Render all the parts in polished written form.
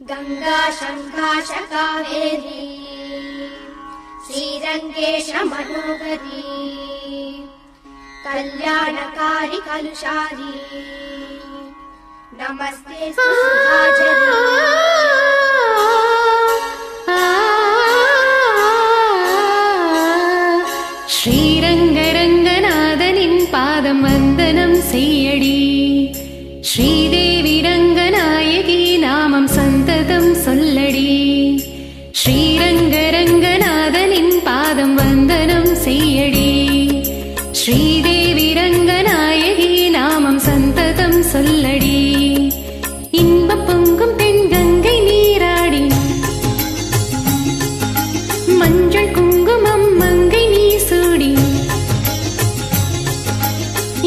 गंगा शंकाश कावेरी श्रीरंगेश मनोहरी कल्याणकारी कलुषारी नमस्ते सुधाजरी श्रीरंगरंगनाथनिन पादम वंदनम सेयडी श्रीदेवी रंगनायकी नामम संततम सोल्लडी श्रीरंगरंगनाथनिन पादम वंदनम सेयडी श्रीदेवी रंगनायकी नामम संततम सोल्लडी इन्ब पोंगुम पेण गंगै नीराडी मंजल कुंगुमम मंगै नी सूडी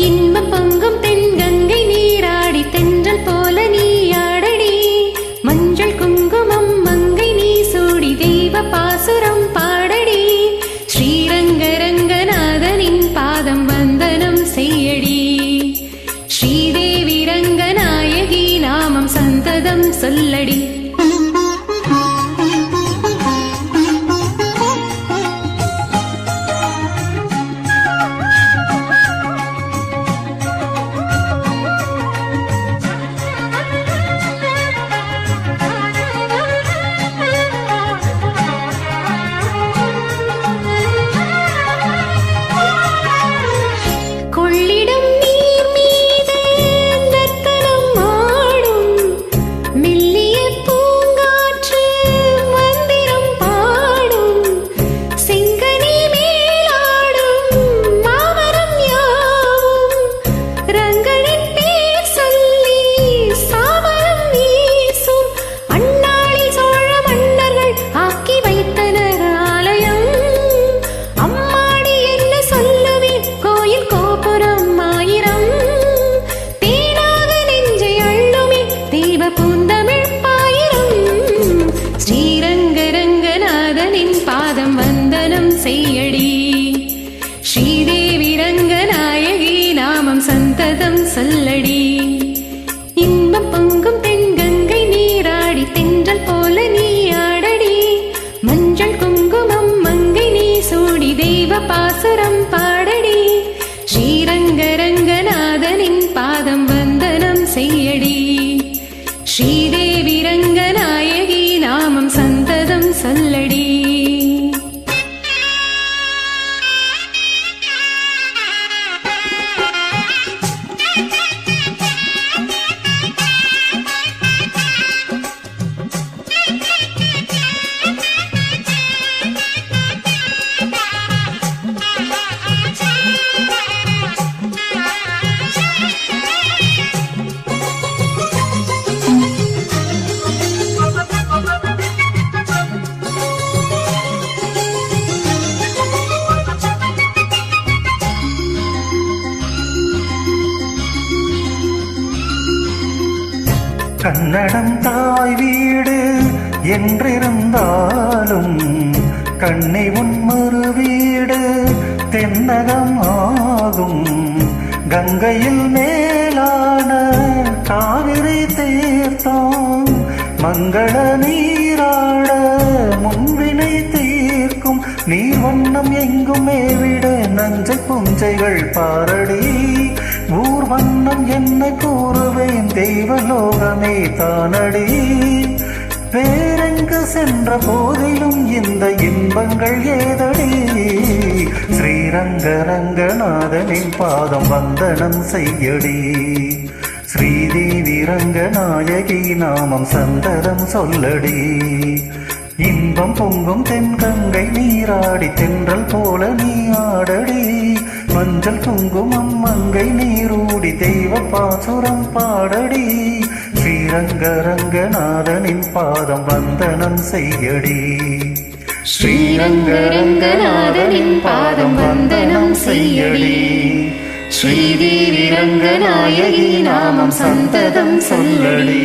इन्ब पोंगुम पेण गंगै नीराडी तेंजल पोल नी आडडी मंजल कुंगुमम मंगै नी सूडी देव पासुरम पाडडी श्रीरंगरंगनाथनिन पादम वंदनम सेयडी श्रीदेवी रंगनायकी नामम संततम सोल्लडी श्रीदेवी रंगनायकी नामम संततम सोल्लडी इन्ब पोंगुम पेण गंगै नीराडी तेंजल पोल नी आडडी मंजल कुंगुमम मंगै नी सूडी देव पासुरम पाडडी श्रीरंगरंगनाथनिन पादम वंदनम सेयडी श्रीदेवी रंगनायकी नामम संततम सोल्लडी கன்னடம் தாய் வீடு என்றிருந்தாலும் கண்ணை உன் மறு வீடு தென்னகம் ஆகும் கங்கையில் மேலான காவிரி தீர்த்தம் மங்கள நீராட முன்வினை தீர்க்கும் நீர் வண்ணம் எங்குமே விட நஞ்சை புஞ்சைகள் பாரடி ஊர் வண்ணம் என்ன கூறுவேன் தெய்வலோகமே தானடி வேறெங்கு சென்ற போதிலும் இந்த இன்பங்கள் ஏதடி ஸ்ரீரங்கரங்கநாதனின் பாதம் வந்தனம் செய்யடி ஸ்ரீதேவி ரங்கநாயகி நாமம் சந்ததம் சொல்லடி இன்பம் பொங்கும் தென்கங்கை நீராடி தென்றல் போல நீ ஆடடி மஞ்சள் குங்குமம் மங்கை நீரூடி தெய்வ பாசுரம் பாடடி ஸ்ரீரங்கரங்கநாதனின் பாதம் வந்தனம் செய்யடி ஸ்ரீரங்கரங்கநாதனின் பாதம் வந்தனம் செய்யடி ஸ்ரீதேவி ரங்கநாயகி நாமம் சந்ததம் சொல்லடி.